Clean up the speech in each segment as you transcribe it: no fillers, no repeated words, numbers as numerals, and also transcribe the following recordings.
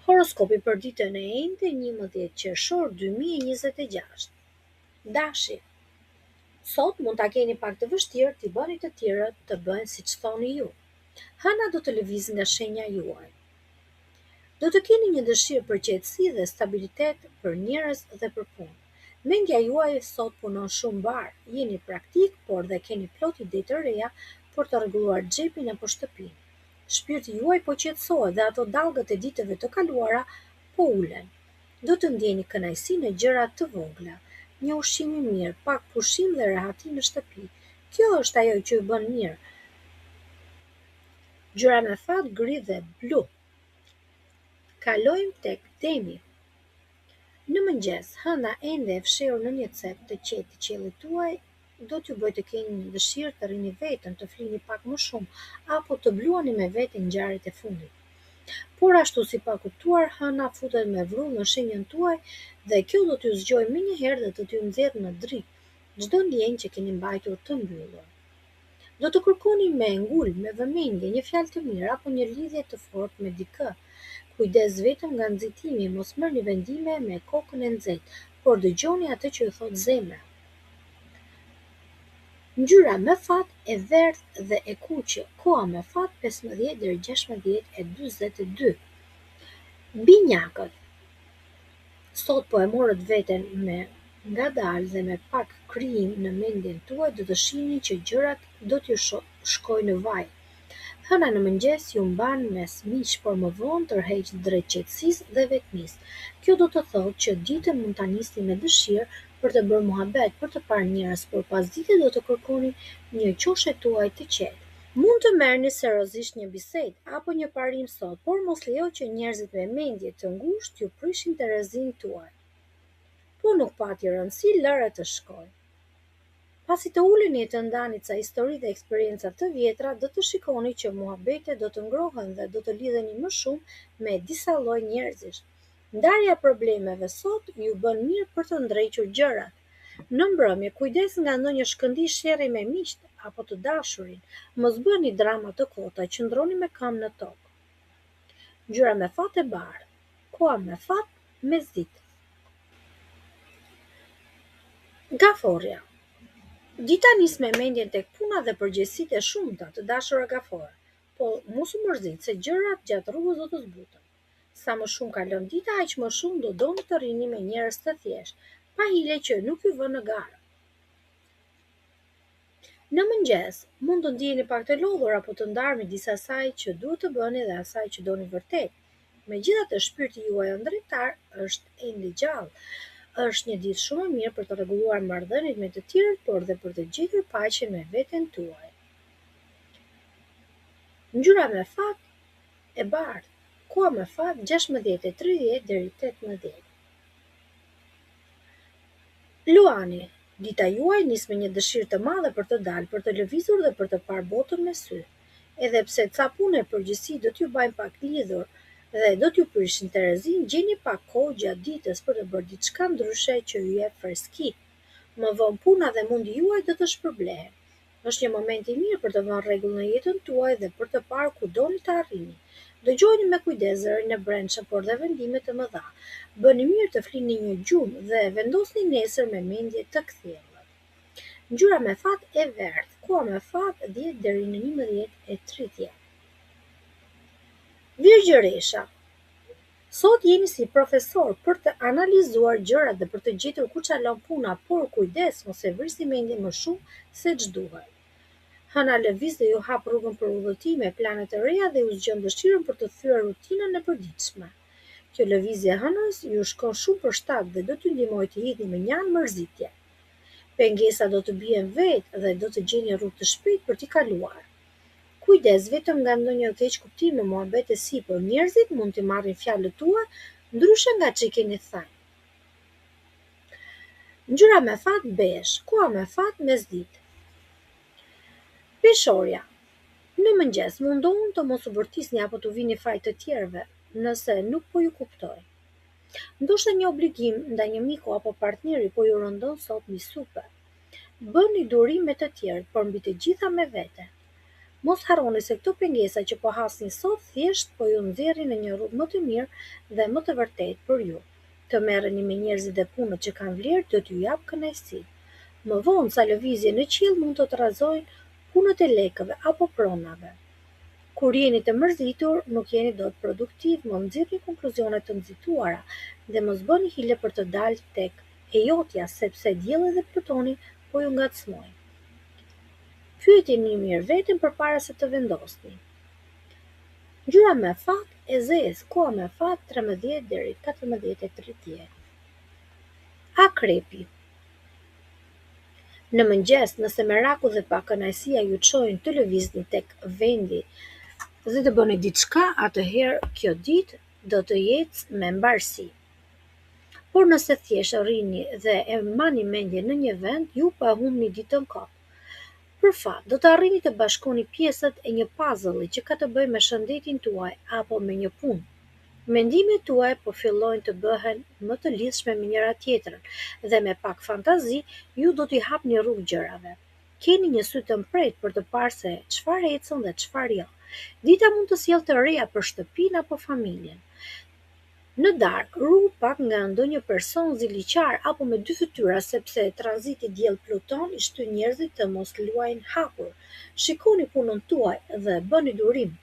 Horoskopi për ditën e enjte 11 qershor 2026. Dashi. Sot mund ta keni pak të vështirë t'i bëni të tjerët të bëjnë siç thoni ju. Hëna do të lëviz nga shenja juaj. Do të keni një dëshirë për qetësi dhe stabilitet për njerëz dhe për punë. Mendja juaj sot punon shumë bar, jeni praktik, por dhe keni plot ide të reja për të rregulluar xhepin apo shtëpinë. Shpirti juaj po qetësohet dhe ato dallgët e ditëve të kaluara po ulen. Do të ndjeni kënaqësi në gjëra të vogla, një ushqim i mirë, pak pushim dhe rehati në shtëpi. Kjo është ajo që ju bën mirë. Gjëra me fat gri dhe blu. Kalojmë tek Demi. Në mëngjes, hëna ende e fshehur në një cep të qetë i qiellit tuaj do t'ju bëjë të keni një dëshirë të rrini vetën, të flini pak më shumë, apo të bluani me vete ngjarjet e fundit. Por ashtu si pa kuptuar, hëna futet me vrull në shenjën tuaj dhe kjo do t'ju zgjojë menjëherë dhe të t'ju nxjerrë në dritë çdo ndjenjë që keni mbajtur të mbyllur. Do të kërkoni me ngul, me vëmendje, një fjalë të mirë apo një lidhje të fortë me dikë. Kujdes vetëm nga nxitimi, mos merrni vendime me kokën e nxehtë, por dëgjoni atë që ju thot zemra. Ngjyra me fat e verdhë dhe e kuqe, koha me fat 15 deri 16:42. Binjakët. Sot po e morët veten me ngadalë dhe me pak krijim në mendjen tuaj do të shihni që gjërat do t'ju shkojnë në vaj. Hëna në mëngjes ju mban mes miq, por më vonë tërheq drejt qetësisë dhe vetmisë. Kjo do të thotë që ditën mund ta nisni me dëshirë për të bërë muhabet, për të parë njerëz, por pasdite do të kërkoni një qoshe tuaj të qetë. Mund të merrni seriozisht një bisedë apo një parim sot, por mos lejo që njerëzit me mendje të ngushtë ju prishin terezin tuaj. Po nuk pati rëndësi, lëre të shkojë. Pasi të uleni e të ndani ca histori dhe eksperienca të vjetra, do të shikoni që muhabetet do të ngrohen dhe do të lidheni më shumë me disa lloj njerëzish. Ndarja e problemeve sot ju bën mirë për të ndrequr gjërat. Në mbrëmje, kujdes nga ndonjë shkëndijë sherrri me miqt apo të dashurin. Mos bëni drama të kota, qëndroni me këmbë në tokë. Ngjyra me fat e bardhë. Koha me fat mesditë. Gaforja. Dita nis me mendjen tek puna dhe përgjegjësitë e shumta të dashura gafore, po mos u mërzit se gjërat gjatë rrugës do të zbuten. Sa më shumë kalon dita, aq më shumë do doni të rrini me njerëz të thjeshtë, pa hile që nuk ju vën në garë. Në mëngjes, mund të ndjeni pak të lodhur apo të ndarë midis asaj që duhet të bëni dhe asaj që doni vërtet. Megjithatë, shpirti juaj ëndrrejtar është ende gjallë. Është një ditë shumë e mirë për të rregulluar marrëdhëniet me të tjerët, por dhe për të gjetur paqen me veten tuaj. Ngjyra me fat e bardhë. Koha me fat 16:30 deri 18. Luani. Dita juaj nis me një dëshirë të madhe për të dalë, për të lëvizur dhe për të parë botën me sy. Edhe pse ca punë e përgjithësi do t'ju bajnë pak lidhur dhe do t'ju prishin terezin, gjeni pak kohë gjatë ditës për të bërë diçka ndryshe që ju jep freski. Më vonë puna dhe mundi juaj do të shpërblehen. Është një moment i mirë për të vënë rregull në jetën tuaj dhe për të parë ku doni të arrini. Dëgjoni me kujdes zërin e brendshëm, por dhe vendime të mëdha. Bëni mirë të flini një gjumë dhe vendosni nesër me mendje të kthjellët. Ngjyra me fat e verdhë. Koha me fat 10 deri në 11:30. Virgjëresha. Sot jeni si profesor për të analizuar gjërat dhe për të gjetur ku çalon puna, por kujdes mos e vrisni mendjen më shumë se ç'duhet. Hëna lëviz dhe ju hap rrugën për udhëtime, plane të reja dhe ju zgjon dëshirën për të thyer rutinën e përditshme. Kjo lëvizje hënës ju shkon shumë për shtat dhe do t'ju ndihmojë të hidhni me njan mërzitje. Pengesa do të bien vetë dhe do të gjeni rrugë të shpejtë për t'i kaluar. Kujdes vetëm nga ndonjë keqkuptim në muhabete sipër, njerëzit mund t'i marrin fjalët tua ndryshe nga ç'i keni thënë. Ngjyra me fat bezh, koha me fat mesditë. Peshorja. Në mëngjes mundohuni të mos u bërtisni apo të vini faj të tjerëve, nëse nuk po ju kuptoj. Ndoshta një obligim ndaj një miku apo partneri po ju rëndon sot mbi supe. Bëni durim me të tjerët, por mbi të gjitha me vete. Mos harroni se këto pengesa që po hasni sot thjesht po ju nxjerrin në një rrugë më të mirë dhe më të vërtetë për ju. Të merreni me njerëzit e punët që kanë vlerë do t'ju jap kënaqësi. Më vonë sa lëvizje në qiell mund të trazojnë punët e lekëve apo pronave. Kur jeni të mërzitur, nuk jeni dot produktiv, mos nxirrni konkluzione të nxituara dhe mos bëni hile për të dalë tek e jotja sepse dielli dhe Plutoni po ju ngacmojnë. Pyetini mirë veten përpara se të vendosni. Ngjyra me fat e zezë, koha me fat 13 deri 14:30. Akrepi. Në mëngjes, nëse meraku dhe pa kënaqësia ju çojnë të lëvizni tek vendi dhe të bëni diçka, atëherë kjo ditë do të jetë me mbarsi. Por nëse thjesht rrini dhe e mbani mendjen në një vend, ju po e humbni ditën kot. Për fat, do të arrini të bashkoni pjesët e një puzzle-i që ka të bëjë me shëndetin tuaj apo me një punë. Mendimet tuaja po fillojnë të bëhen më të lidhshme me njëra tjetrën dhe me pak fantazi ju do t'i hapni rrugë gjërave. Keni një sy të mprejtë për të parë se çfarë ecën dhe çfarë jo. Dita mund të sjellë të reja për shtëpinë apo familjen. Në darkë, ruhu pak nga ndonjë person ziliqar apo me dy fytyra sepse tranziti diell-Pluton i shtyn njerëzit të mos luajnë hapur. Shikoni punën tuaj dhe bëni durim.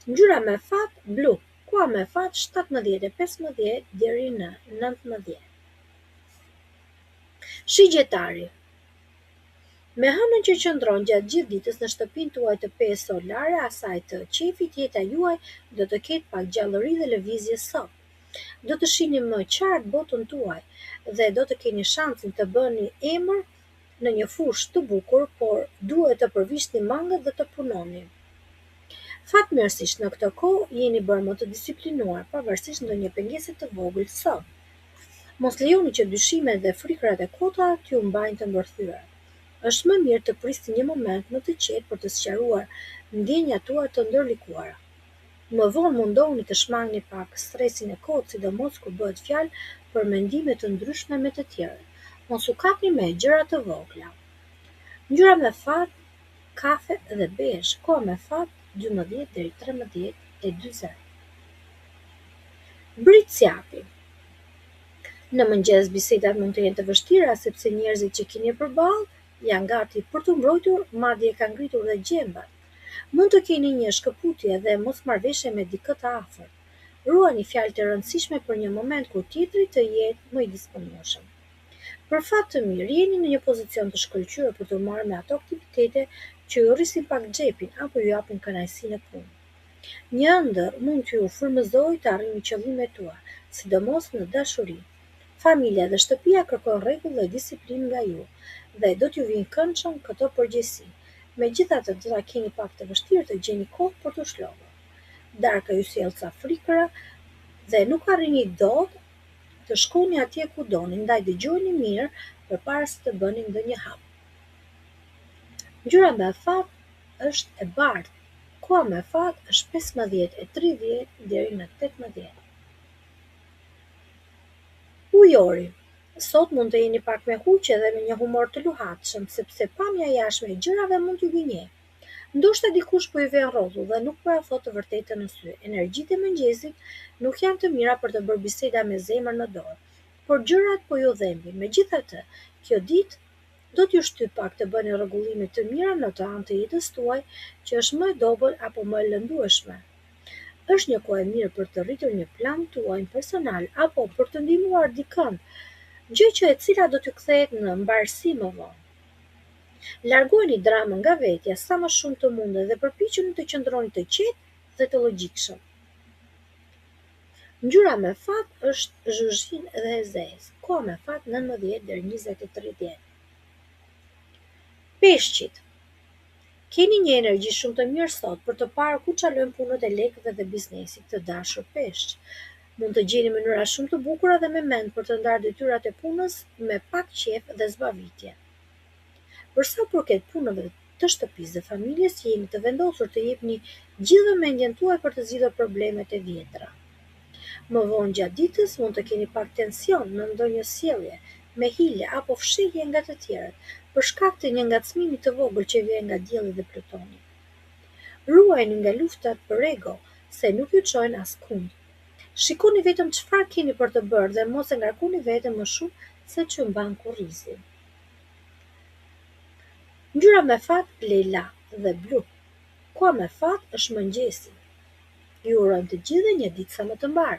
Ngjyra me fat blu. Koha me fat 17:15 deri në 19. Shigjetari. Me hënën që qëndron gjatë gjithë ditës në shtëpinë tuaj të pesë solare, asaj të qefit, jeta juaj do të ketë pak gjallëri dhe lëvizje sot. Do të shihni më qartë botën tuaj dhe do të keni shansin të bëni emër në një fushë të bukur, por duhet të përvisni mangët dhe të punoni. Fatmirësisht në këtë kohë jeni bërë më të disiplinuar, pavarësisht ndonjë pengese të vogël sot. Mos lejoni që dyshimet dhe frikrat e kota t'ju mbajnë të mbërthyer. Është më mirë të prisni një moment më të qetë për të sqaruar ndjenjat tuaja të ndërlikuara. Më vonë mundohuni të shmangni pak stresin e kohët, sidomos kur bëhet fjalë për mendime të ndryshme me të tjerët. Mos u kapni me gjëra të vogla. Ngjyra me fat kafe dhe bezh, koha me fat 12 deri 13:40. Britsjapi. Në mëngjes bisedat mund të jenë të vështira sepse njerëzit që keni përballë janë gati për të mbrojtur, madje kanë ngritur dhe gjembat. Mund të keni një shkëputje dhe mosmarrëveshje me dikë të afërt. Ruani fjalë të rëndësishme për një moment kur tjetri të jetë më i disponueshëm. Për fat të mirë, jeni në një pozicion të shkëlqyer për të marrë me ato aktivitete që ju rrisin pak xhepin apo ju japin kënaqësi në punë. Një ëndër mund t'ju frymëzojë të arrini qëllimet tuaja, sidomos në dashuri. Familja dhe shtëpia kërkojnë rregull dhe disiplinë nga ju dhe do t'ju vinë këndshëm këto përgjegjësi. Megjithatë, do ta keni pak të vështirë të gjeni kohë për të shlogur. Darka ju sjell ca frikëra dhe nuk arrini dot të shkoni atje ku doni, ndaj dëgjoni mirë përpara se të bëni ndonjë hap. Ngjyra me fat është e bardhë. Koha me fat është 15:30 deri në 18. Ujori. Sot mund të jeni pak me huqe dhe me një humor të luhatshëm, sepse pamja e jashtme e gjërave mund t'ju gënjejë. Ndoshta dikush po i vjen rrotull dhe nuk po ja thot të vërtetën në sy. Energjitë e mëngjesit nuk janë të mira për të bërë biseda me zemër në dorë, por gjërat po ju dhembin. Megjithatë, kjo ditë do t'ju shtyp pak të bëni rregullime të mira në të anë të jetës tuaj, që është më e dobët apo më e lëndueshme. Është një kohë e mirë për të rritur një plan tuaj personal apo për të ndihmuar dikën, gjë që e cila do t'ju kthehet në mbarësi më vonë. Largojeni dramën nga vetja sa më shumë të mundet dhe përpiquni të qëndroni të qetë dhe të logjikshëm. Ngjyra me fat është zhuzhin dhe e zezë. Koha me fat 19 deri 20:30. Peshqit. Keni një energji shumë të mirë sot për të parë ku çalojnë punët e lekëve dhe biznesit. Të dashur peshq. Mund të gjeni mënyra shumë të bukura dhe me mend për të ndarë detyrat e punës me pak qef dhe zbavitje. Për sa përket punëve të shtëpisë dhe familjes, jeni të vendosur të jepni gjithë mendjen tuaj për të zgjidhur problemet e vjetra. Më vonë gjatë ditës mund të keni pak tension në ndonjë sjellje, me hile apo fshehje nga të tjerët, për shkak të një ngacmimi të vogël që vjen nga dielli dhe Plutoni. Ruajeni nga luftat për ego, se nuk ju çojnë askund. Shikoni vetëm çfarë keni për të bërë dhe mos e ngarkuni veten më shumë se që mban kurrizi. Ngjyra me fat lila dhe blu. Koha me fat është mëngjesi. Ju urojmë të gjithëve një ditë sa më të mbar.